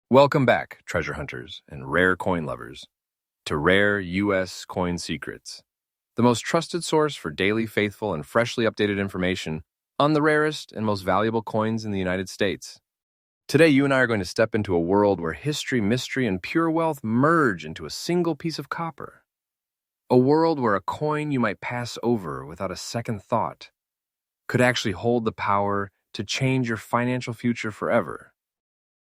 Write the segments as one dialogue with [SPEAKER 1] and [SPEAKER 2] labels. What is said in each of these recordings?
[SPEAKER 1] Welcome back, treasure hunters and rare coin lovers, to Rare U.S. Coin Secrets, the most trusted source for daily, faithful, and freshly updated information on the rarest and most valuable coins in the United States. Today, you and I are going to step into a world where history, mystery, and pure wealth merge into a single piece of copper. A world where a coin you might pass over without a second thought could actually hold the power to change your financial future forever.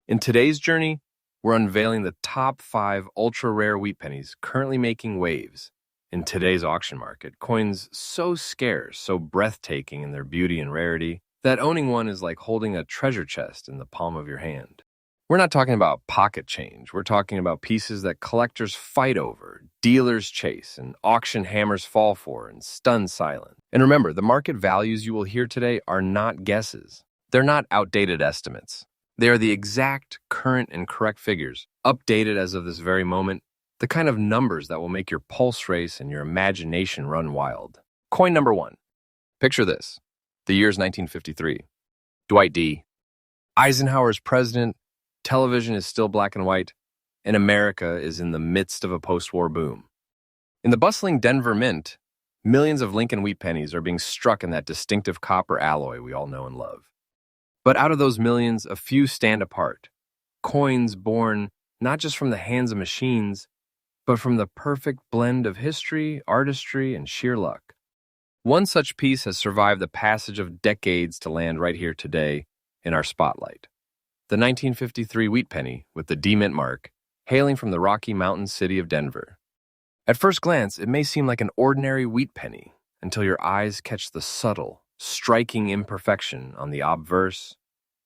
[SPEAKER 1] In today's journey, we're unveiling the top 5 ultra-rare wheat pennies currently making waves in today's auction market. Coins so scarce, so breathtaking in their beauty and rarity, that owning one is like holding a treasure chest in the palm of your hand. We're not talking about pocket change. We're talking about pieces that collectors fight over, dealers chase, and auction hammers fall for and stun silent. And remember, the market values you will hear today are not guesses. They're not outdated estimates. They are the exact, current, and correct figures, updated as of this very moment, the kind of numbers that will make your pulse race and your imagination run wild. Coin number 1. Picture this. The year's 1953. Dwight D. Eisenhower's president, television is still black and white, and America is in the midst of a post-war boom. In the bustling Denver Mint, millions of Lincoln wheat pennies are being struck in that distinctive copper alloy we all know and love. But out of those millions, a few stand apart. Coins born not just from the hands of machines, but from the perfect blend of history, artistry, and sheer luck. One such piece has survived the passage of decades to land right here today in our spotlight. The 1953 wheat penny with the D Mint mark, hailing from the Rocky Mountain city of Denver. At first glance, it may seem like an ordinary wheat penny until your eyes catch the subtle, striking imperfection on the obverse,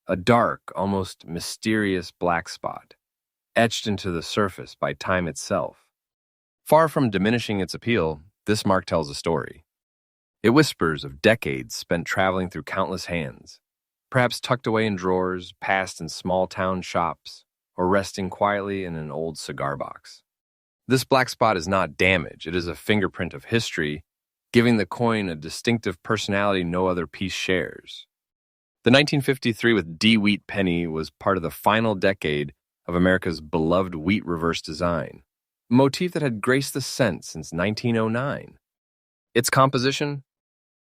[SPEAKER 1] a dark, almost mysterious black spot, etched into the surface by time itself. Far from diminishing its appeal, this mark tells a story. It whispers of decades spent traveling through countless hands, perhaps tucked away in drawers, passed in small-town shops, or resting quietly in an old cigar box. This black spot is not damage, it is a fingerprint of history, giving the coin a distinctive personality no other piece shares. The 1953 with D wheat penny was part of the final decade of America's beloved wheat reverse design, a motif that had graced the cent since 1909. Its composition?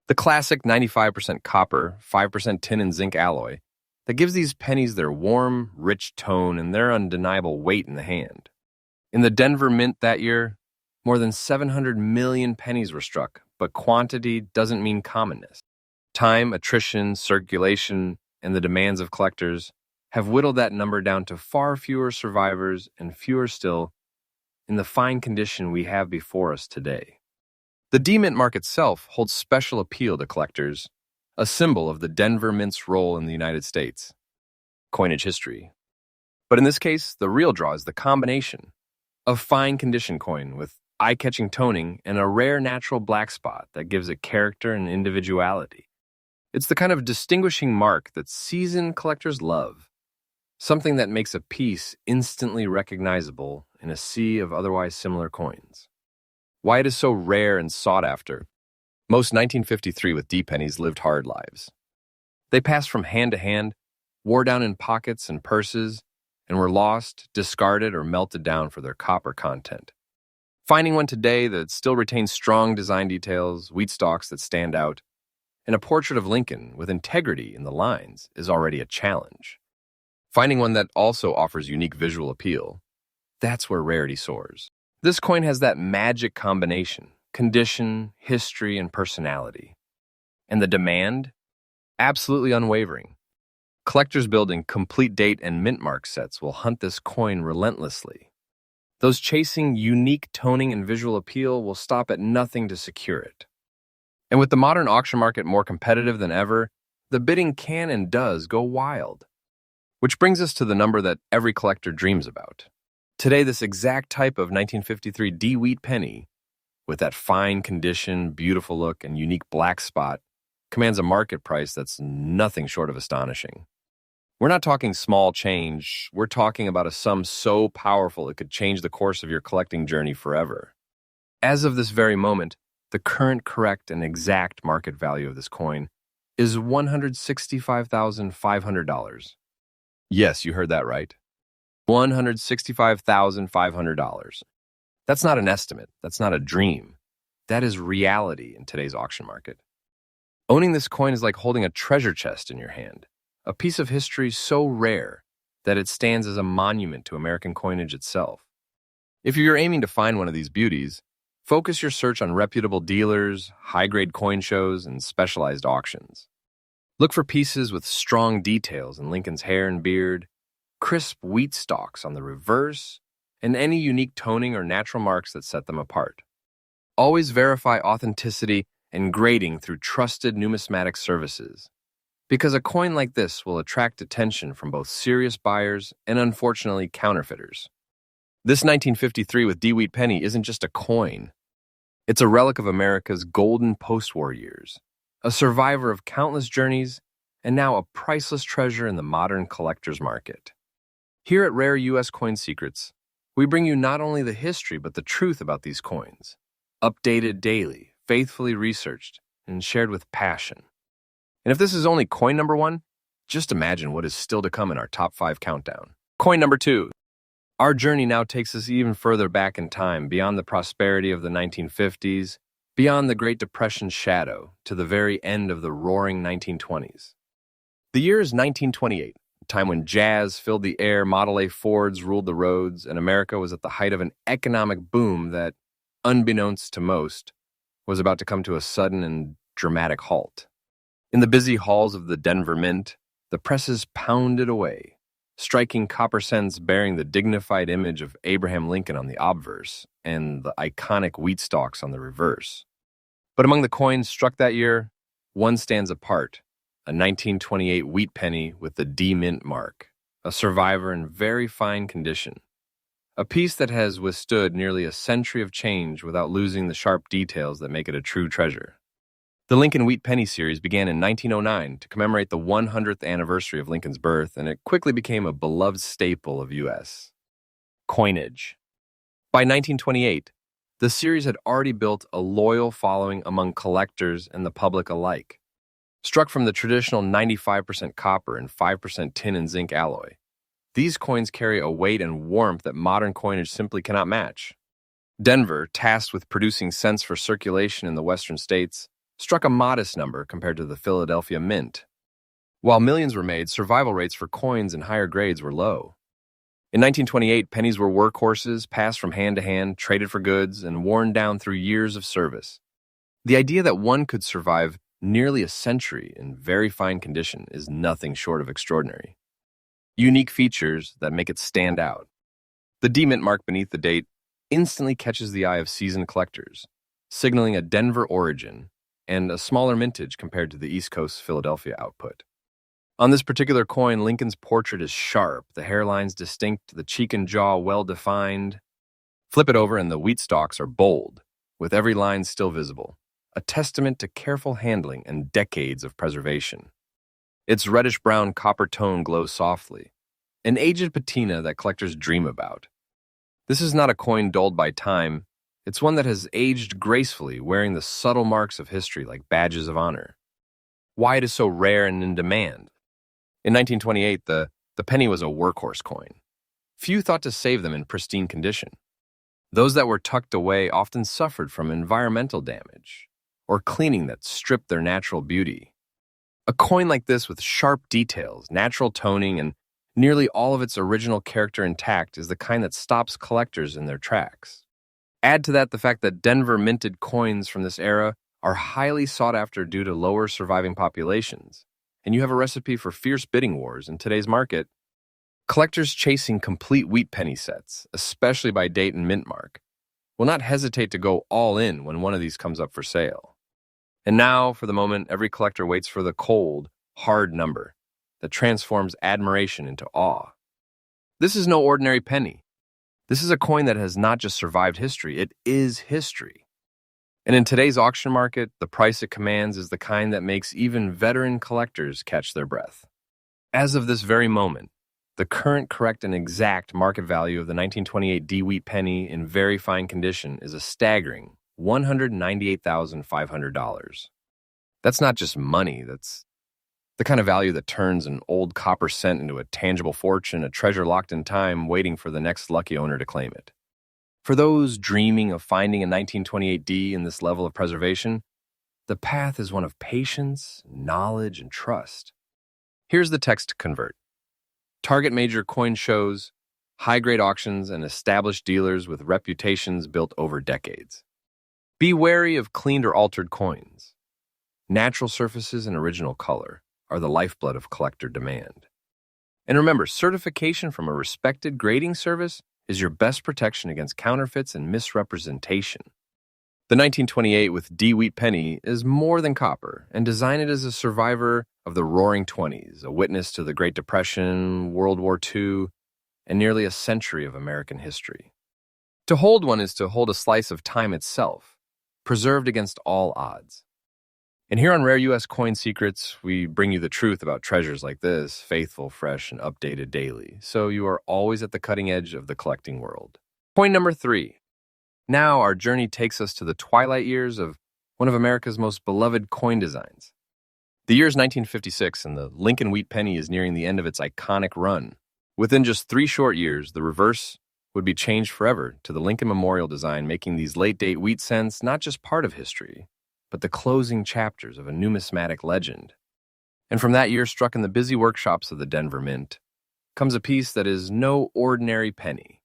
[SPEAKER 1] The classic 95% copper, 5% tin and zinc alloy that gives these pennies their warm, rich tone and their undeniable weight in the hand. In the Denver Mint that year, more than 700 million pennies were struck, but quantity doesn't mean commonness. Time, attrition, circulation, and the demands of collectors have whittled that number down to far fewer survivors and fewer still in the fine condition we have before us today. The D Mint mark itself holds special appeal to collectors, a symbol of the Denver Mint's role in the United States coinage history. But in this case, the real draw is the combination of fine condition coin with eye-catching toning and a rare natural black spot that gives it character and individuality. It's the kind of distinguishing mark that seasoned collectors love, something that makes a piece instantly recognizable in a sea of otherwise similar coins. Why it is so rare and sought after. Most 1953 with D pennies lived hard lives. They passed from hand to hand, wore down in pockets and purses, and were lost, discarded, or melted down for their copper content. Finding one today that still retains strong design details, wheat stalks that stand out, and a portrait of Lincoln with integrity in the lines is already a challenge. Finding one that also offers unique visual appeal, that's where rarity soars. This coin has that magic combination, condition, history, and personality. And the demand? Absolutely unwavering. Collectors building complete date and mint mark sets will hunt this coin relentlessly. Those chasing unique toning and visual appeal will stop at nothing to secure it. And with the modern auction market more competitive than ever, the bidding can and does go wild. Which brings us to the number that every collector dreams about. Today, this exact type of 1953 D wheat penny, with that fine condition, beautiful look, and unique black spot, commands a market price that's nothing short of astonishing. We're not talking small change, we're talking about a sum so powerful it could change the course of your collecting journey forever. As of this very moment, the current correct and exact market value of this coin is $165,500. Yes, you heard that right. $165,500. That's not an estimate. That's not a dream. That is reality in today's auction market. Owning this coin is like holding a treasure chest in your hand, a piece of history so rare that it stands as a monument to American coinage itself. If you're aiming to find one of these beauties, focus your search on reputable dealers, high-grade coin shows, and specialized auctions. Look for pieces with strong details in Lincoln's hair and beard, crisp wheat stalks on the reverse, and any unique toning or natural marks that set them apart. Always verify authenticity and grading through trusted numismatic services, because a coin like this will attract attention from both serious buyers and, unfortunately, counterfeiters. This 1953 with D. Wheat penny isn't just a coin. It's a relic of America's golden post-war years, a survivor of countless journeys, and now a priceless treasure in the modern collector's market. Here at Rare U.S. Coin Secrets, we bring you not only the history but the truth about these coins, updated daily, faithfully researched, and shared with passion. And if this is only coin number 1, just imagine what is still to come in our top 5 countdown. Coin number 2. Our journey now takes us even further back in time, beyond the prosperity of the 1950s, beyond the Great Depression's shadow, to the very end of the roaring 1920s. The year is 1928. A time when jazz filled the air, Model A Fords ruled the roads, and America was at the height of an economic boom that, unbeknownst to most, was about to come to a sudden and dramatic halt. In the busy halls of the Denver Mint, the presses pounded away, striking copper cents bearing the dignified image of Abraham Lincoln on the obverse and the iconic wheat stalks on the reverse. But among the coins struck that year, one stands apart. A 1928 wheat penny with the D Mint mark, a survivor in very fine condition. A piece that has withstood nearly a century of change without losing the sharp details that make it a true treasure. The Lincoln Wheat Penny series began in 1909 to commemorate the 100th anniversary of Lincoln's birth, and it quickly became a beloved staple of U.S. coinage. By 1928, the series had already built a loyal following among collectors and the public alike. Struck from the traditional 95% copper and 5% tin and zinc alloy, these coins carry a weight and warmth that modern coinage simply cannot match. Denver, tasked with producing cents for circulation in the western states, struck a modest number compared to the Philadelphia Mint. While millions were made, survival rates for coins in higher grades were low. In 1928, pennies were workhorses, passed from hand to hand, traded for goods, and worn down through years of service. The idea that one could survive nearly a century in very fine condition is nothing short of extraordinary. Unique features that make it stand out. The D Mint mark beneath the date instantly catches the eye of seasoned collectors, signaling a Denver origin and a smaller mintage compared to the East Coast Philadelphia output. On this particular coin, Lincoln's portrait is sharp, the hairlines distinct, the cheek and jaw well-defined. Flip it over and the wheat stalks are bold, with every line still visible, a testament to careful handling and decades of preservation. Its reddish-brown copper tone glows softly, an aged patina that collectors dream about. This is not a coin dulled by time. It's one that has aged gracefully, wearing the subtle marks of history like badges of honor. Why it is so rare and in demand? In 1928, the penny was a workhorse coin. Few thought to save them in pristine condition. Those that were tucked away often suffered from environmental damage or cleaning that stripped their natural beauty. A coin like this with sharp details, natural toning, and nearly all of its original character intact is the kind that stops collectors in their tracks. Add to that the fact that Denver minted coins from this era are highly sought after due to lower surviving populations, and you have a recipe for fierce bidding wars in today's market. Collectors chasing complete wheat penny sets, especially by date and mint mark, will not hesitate to go all in when one of these comes up for sale. And now, for the moment, every collector waits for the cold, hard number that transforms admiration into awe. This is no ordinary penny. This is a coin that has not just survived history, it is history. And in today's auction market, the price it commands is the kind that makes even veteran collectors catch their breath. As of this very moment, the current correct and exact market value of the 1928 D Wheat penny in very fine condition is a staggering $198,500. That's not just money, that's The kind of value that turns an old copper cent into a tangible fortune, a treasure locked in time, waiting for the next lucky owner to claim it. For those dreaming of finding a 1928D in this level of preservation, the path is one of patience, knowledge, and trust. Here's the text to convert. Target major coin shows, high-grade auctions, and established dealers with reputations built over decades. Be wary of cleaned or altered coins. Natural surfaces and original color are the lifeblood of collector demand. And remember, certification from a respected grading service is your best protection against counterfeits and misrepresentation. The 1928 with D. Wheat penny is more than copper and designed as a survivor of the Roaring Twenties, a witness to the Great Depression, World War II, and nearly a century of American history. To hold one is to hold a slice of time itself, preserved against all odds. And here on Rare U.S. Coin Secrets, we bring you the truth about treasures like this, faithful, fresh, and updated daily, so you are always at the cutting edge of the collecting world. Point number 3. Now our journey takes us to the twilight years of one of America's most beloved coin designs. The year is 1956, and the Lincoln Wheat penny is nearing the end of its iconic run. Within just 3 short years, the reverse would be changed forever to the Lincoln Memorial design, making these late-date wheat cents not just part of history, but the closing chapters of a numismatic legend. And from that year, struck in the busy workshops of the Denver Mint, comes a piece that is no ordinary penny.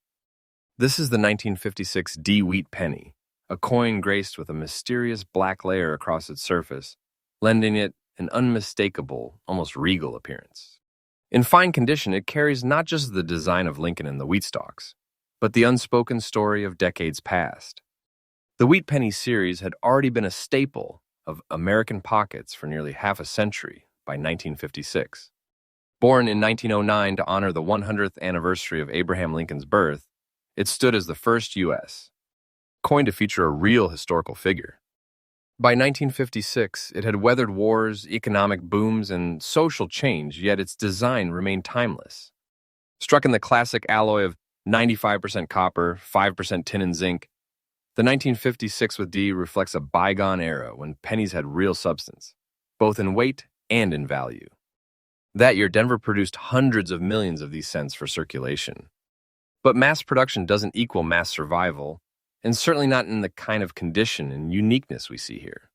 [SPEAKER 1] This is the 1956 D. Wheat penny, a coin graced with a mysterious black layer across its surface, lending it an unmistakable, almost regal appearance. In fine condition, it carries not just the design of Lincoln and the wheat stalks, but the unspoken story of decades past. The Wheat Penny series had already been a staple of American pockets for nearly half a century by 1956. Born in 1909 to honor the 100th anniversary of Abraham Lincoln's birth, it stood as the first U.S. coin to feature a real historical figure. By 1956, it had weathered wars, economic booms, and social change, yet its design remained timeless. Struck in the classic alloy of 95% copper, 5% tin and zinc, the 1956 with D reflects a bygone era when pennies had real substance, both in weight and in value. That year, Denver produced hundreds of millions of these cents for circulation. But mass production doesn't equal mass survival, and certainly not in the kind of condition and uniqueness we see here.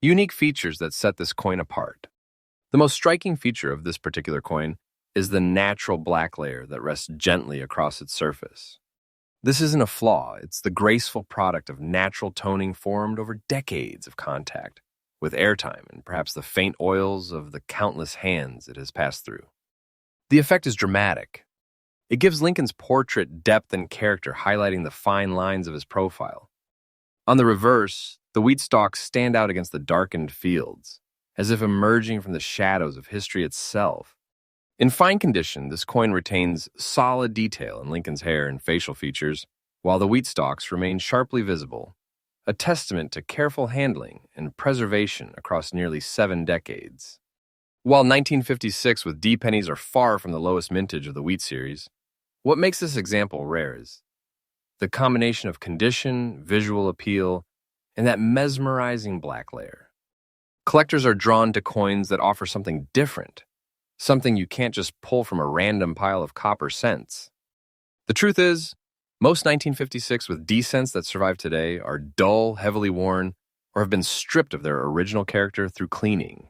[SPEAKER 1] Unique features that set this coin apart. The most striking feature of this particular coin is the natural black layer that rests gently across its surface. This isn't a flaw, it's the graceful product of natural toning formed over decades of contact with airtime and perhaps the faint oils of the countless hands it has passed through. The effect is dramatic. It gives Lincoln's portrait depth and character, highlighting the fine lines of his profile. On the reverse, the wheat stalks stand out against the darkened fields, as if emerging from the shadows of history itself. In fine condition, this coin retains solid detail in Lincoln's hair and facial features, while the wheat stalks remain sharply visible, a testament to careful handling and preservation across nearly 7 decades. While 1956 with D pennies are far from the lowest mintage of the wheat series, what makes this example rare is the combination of condition, visual appeal, and that mesmerizing black layer. Collectors are drawn to coins that offer something different, something you can't just pull from a random pile of copper cents. The truth is, most 1956 with D cents that survive today are dull, heavily worn, or have been stripped of their original character through cleaning.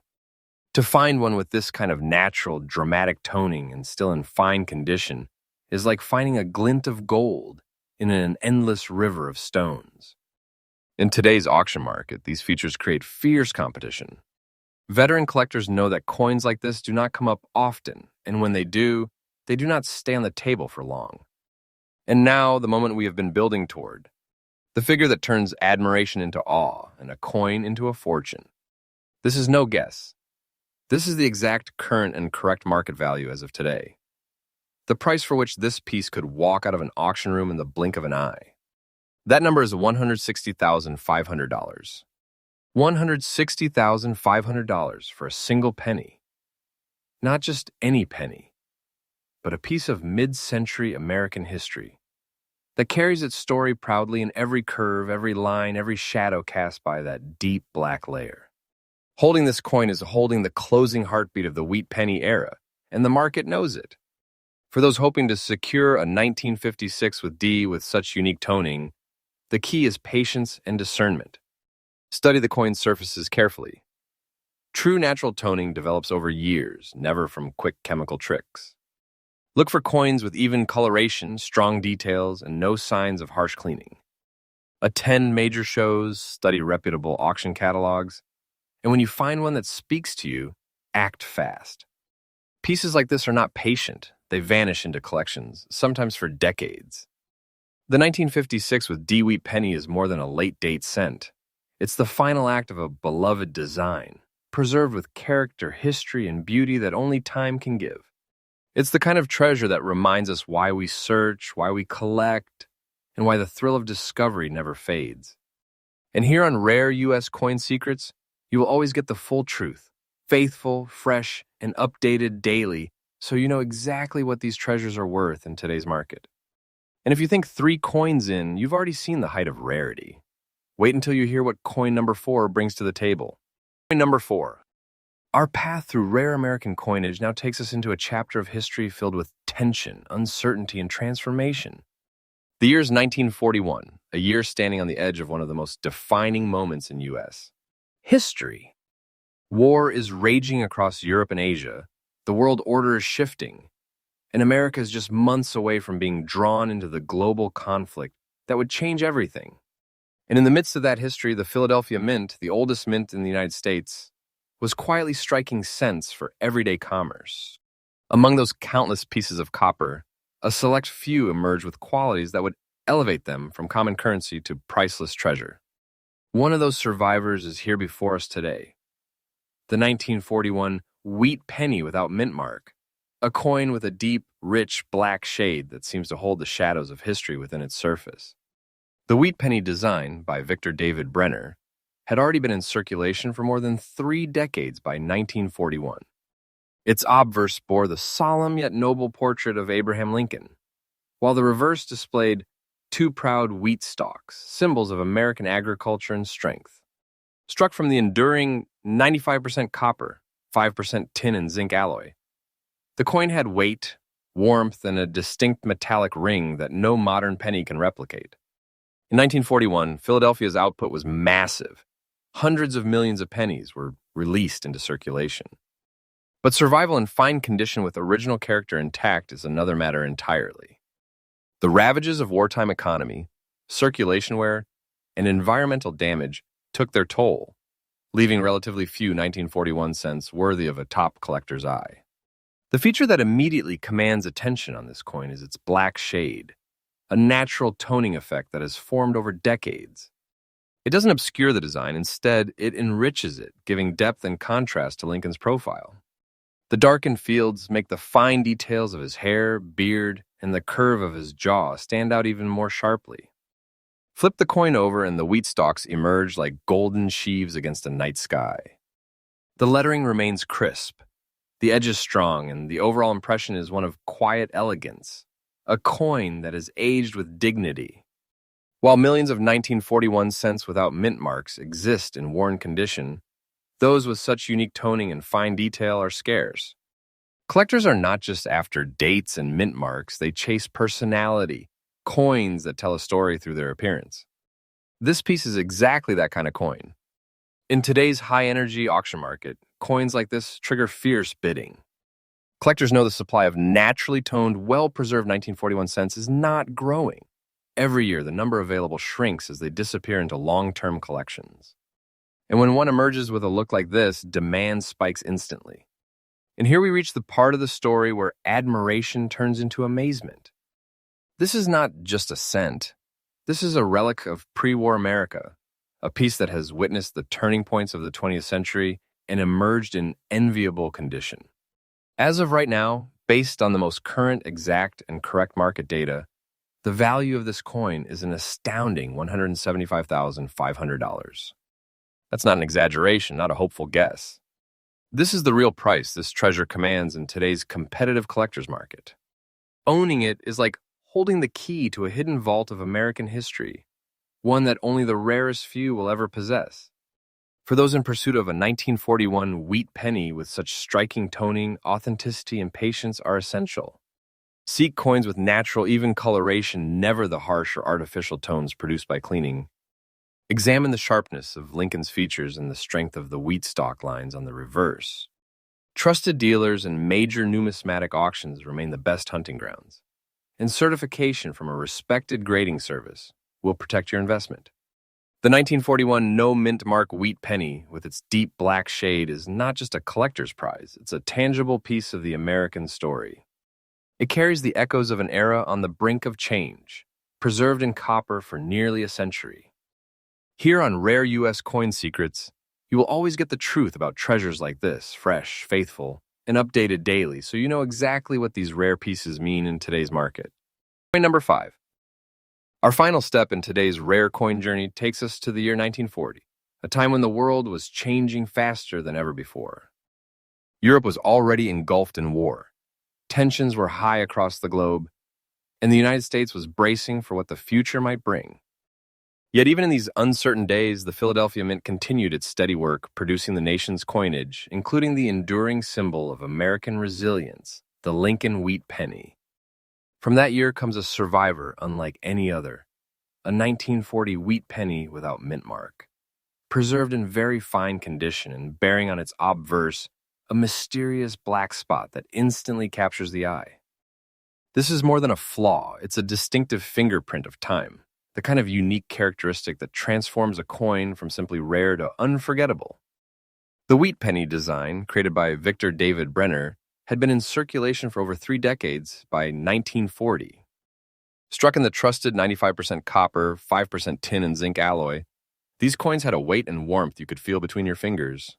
[SPEAKER 1] To find one with this kind of natural, dramatic toning and still in fine condition is like finding a glint of gold in an endless river of stones. In today's auction market, these features create fierce competition. Veteran collectors know that coins like this do not come up often, and when they do not stay on the table for long. And now, the moment we have been building toward, the figure that turns admiration into awe and a coin into a fortune. This is no guess. This is the exact current and correct market value as of today. The price for which this piece could walk out of an auction room in the blink of an eye. That number is $160,500. $160,500 for a single penny. Not just any penny, but a piece of mid-century American history that carries its story proudly in every curve, every line, every shadow cast by that deep black layer. Holding this coin is holding the closing heartbeat of the wheat penny era, and the market knows it. For those hoping to secure a 1956 with D with such unique toning, the key is patience and discernment. Study the coin's surfaces carefully. True natural toning develops over years, never from quick chemical tricks. Look for coins with even coloration, strong details, and no signs of harsh cleaning. Attend major shows, study reputable auction catalogs, and when you find one that speaks to you, act fast. Pieces like this are not patient. They vanish into collections, sometimes for decades. The 1956 with D Wheat Penny is more than a late-date cent. It's the final act of a beloved design, preserved with character, history, and beauty that only time can give. It's the kind of treasure that reminds us why we search, why we collect, and why the thrill of discovery never fades. And here on Rare U.S. Coin Secrets, you will always get the full truth, faithful, fresh, and updated daily, so you know exactly what these treasures are worth in today's market. And if you think 3 coins in, you've already seen the height of rarity. Wait until you hear what coin number 4 brings to the table. Coin number 4. Our path through rare American coinage now takes us into a chapter of history filled with tension, uncertainty, and transformation. The year is 1941, a year standing on the edge of one of the most defining moments in U.S. history. War is raging across Europe and Asia, the world order is shifting, and America is just months away from being drawn into the global conflict that would change everything. And in the midst of that history, the Philadelphia Mint, the oldest mint in the United States, was quietly striking cents for everyday commerce. Among those countless pieces of copper, a select few emerged with qualities that would elevate them from common currency to priceless treasure. One of those survivors is here before us today. The 1941 wheat penny without mint mark, a coin with a deep, rich black shade that seems to hold the shadows of history within its surface. The wheat penny design, by Victor David Brenner, had already been in circulation for more than 3 decades by 1941. Its obverse bore the solemn yet noble portrait of Abraham Lincoln, while the reverse displayed 2 proud wheat stalks, symbols of American agriculture and strength. Struck from the enduring 95% copper, 5% tin and zinc alloy, the coin had weight, warmth, and a distinct metallic ring that no modern penny can replicate. In 1941, Philadelphia's output was massive. Hundreds of millions of pennies were released into circulation. But survival in fine condition with original character intact is another matter entirely. The ravages of wartime economy, circulation wear, and environmental damage took their toll, leaving relatively few 1941 cents worthy of a top collector's eye. The feature that immediately commands attention on this coin is its black shade, a natural toning effect that has formed over decades. It doesn't obscure the design, instead, it enriches it, giving depth and contrast to Lincoln's profile. The darkened fields make the fine details of his hair, beard, and the curve of his jaw stand out even more sharply. Flip the coin over and the wheat stalks emerge like golden sheaves against a night sky. The lettering remains crisp, the edges strong, and the overall impression is one of quiet elegance, a coin that is aged with dignity. While millions of 1941 cents without mint marks exist in worn condition, those with such unique toning and fine detail are scarce. Collectors are not just after dates and mint marks, they chase personality, coins that tell a story through their appearance. This piece is exactly that kind of coin. In today's high-energy auction market, coins like this trigger fierce bidding. Collectors know the supply of naturally toned, well-preserved 1941 cents is not growing. Every year, the number available shrinks as they disappear into long-term collections. And when one emerges with a look like this, demand spikes instantly. And here we reach the part of the story where admiration turns into amazement. This is not just a cent. This is a relic of pre-war America, a piece that has witnessed the turning points of the 20th century and emerged in enviable condition. As of right now, based on the most current, exact, and correct market data, the value of this coin is an astounding $175,500. That's not an exaggeration, not a hopeful guess. This is the real price this treasure commands in today's competitive collector's market. Owning it is like holding the key to a hidden vault of American history, one that only the rarest few will ever possess. For those in pursuit of a 1941 wheat penny with such striking toning, authenticity, and patience are essential. Seek coins with natural, even coloration, never the harsh or artificial tones produced by cleaning. Examine the sharpness of Lincoln's features and the strength of the wheat stalk lines on the reverse. Trusted dealers and major numismatic auctions remain the best hunting grounds, and certification from a respected grading service will protect your investment. The 1941 no mint mark wheat penny with its deep black shade is not just a collector's prize, it's a tangible piece of the American story. It carries the echoes of an era on the brink of change, preserved in copper for nearly a century. Here on Rare U.S. Coin Secrets, you will always get the truth about treasures like this, fresh, faithful, and updated daily, so you know exactly what these rare pieces mean in today's market. Coin number 5. Our final step in today's rare coin journey takes us to the year 1940, a time when the world was changing faster than ever before. Europe was already engulfed in war. Tensions were high across the globe, and the United States was bracing for what the future might bring. Yet even in these uncertain days, the Philadelphia Mint continued its steady work, producing the nation's coinage, including the enduring symbol of American resilience, the Lincoln wheat penny. From that year comes a survivor unlike any other, a 1940 wheat penny without mint mark, preserved in very fine condition and bearing on its obverse a mysterious black spot that instantly captures the eye. This is more than a flaw, it's a distinctive fingerprint of time, the kind of unique characteristic that transforms a coin from simply rare to unforgettable. The wheat penny design, created by Victor David Brenner, had been in circulation for over 3 decades by 1940. Struck in the trusted 95% copper, 5% tin and zinc alloy, these coins had a weight and warmth you could feel between your fingers.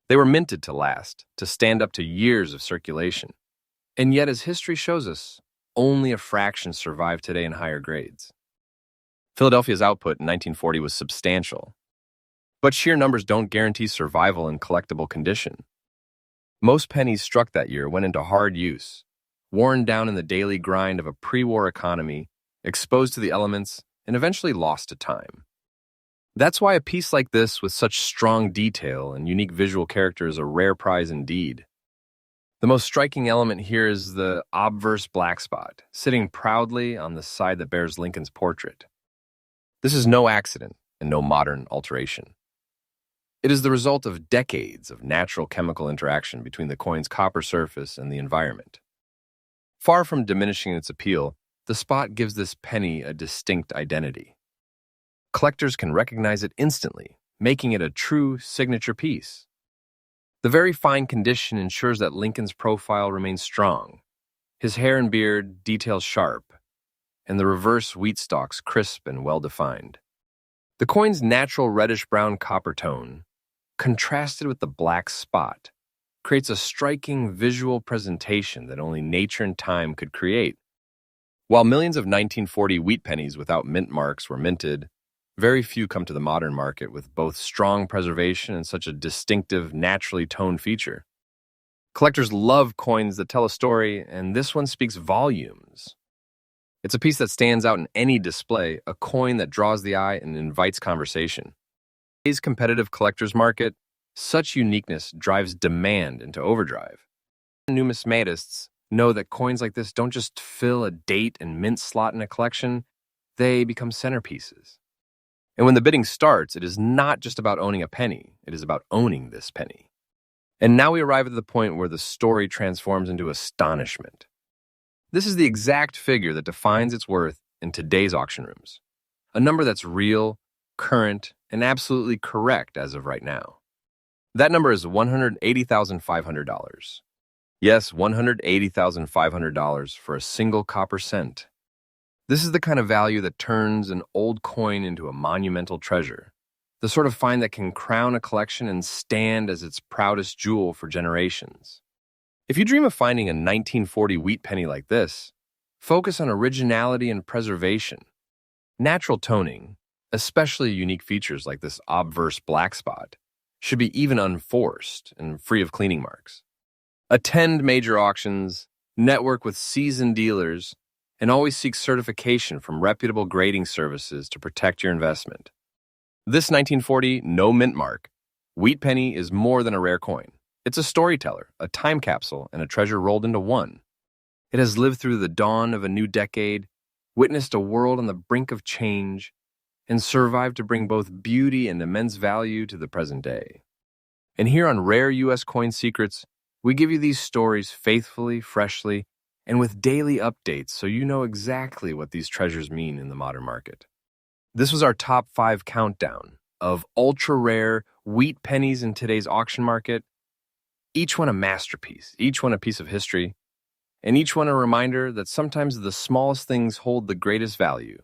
[SPEAKER 1] They were minted to last, to stand up to years of circulation. And yet, as history shows us, only a fraction survive today in higher grades. Philadelphia's output in 1940 was substantial, but sheer numbers don't guarantee survival in collectible condition. Most pennies struck that year went into hard use, worn down in the daily grind of a pre-war economy, exposed to the elements, and eventually lost to time. That's why a piece like this with such strong detail and unique visual character is a rare prize indeed. The most striking element here is the obverse black spot, sitting proudly on the side that bears Lincoln's portrait. This is no accident and no modern alteration. It is the result of decades of natural chemical interaction between the coin's copper surface and the environment. Far from diminishing its appeal, the spot gives this penny a distinct identity. Collectors can recognize it instantly, making it a true signature piece. The very fine condition ensures that Lincoln's profile remains strong, his hair and beard details sharp, and the reverse wheat stalks crisp and well-defined. The coin's natural reddish-brown copper tone, contrasted with the black spot, creates a striking visual presentation that only nature and time could create. While millions of 1940 wheat pennies without mint marks were minted, very few come to the modern market with both strong preservation and such a distinctive, naturally toned feature. Collectors love coins that tell a story, and this one speaks volumes. It's a piece that stands out in any display, a coin that draws the eye and invites conversation. In today's competitive collector's market, such uniqueness drives demand into overdrive. Numismatists know that coins like this don't just fill a date and mint slot in a collection, they become centerpieces. And when the bidding starts, it is not just about owning a penny, it is about owning this penny. And now we arrive at the point where the story transforms into astonishment. This is the exact figure that defines its worth in today's auction rooms. A number that's real, current, and absolutely correct as of right now. That number is $180,500. Yes, $180,500 for a single copper cent. This is the kind of value that turns an old coin into a monumental treasure, the sort of find that can crown a collection and stand as its proudest jewel for generations. If you dream of finding a 1940 wheat penny like this, focus on originality and preservation. Natural toning, especially unique features like this obverse black spot, should be even unforced and free of cleaning marks. Attend major auctions, network with seasoned dealers, and always seek certification from reputable grading services to protect your investment. This 1940 no mint mark Wheat Penny is more than a rare coin. It's a storyteller, a time capsule, and a treasure rolled into one. It has lived through the dawn of a new decade, witnessed a world on the brink of change, and survived to bring both beauty and immense value to the present day. And here on Rare U.S. Coin Secrets, we give you these stories faithfully, freshly, and with daily updates so you know exactly what these treasures mean in the modern market. This was our top 5 countdown of ultra-rare wheat pennies in today's auction market, each one a masterpiece, each one a piece of history, and each one a reminder that sometimes the smallest things hold the greatest value.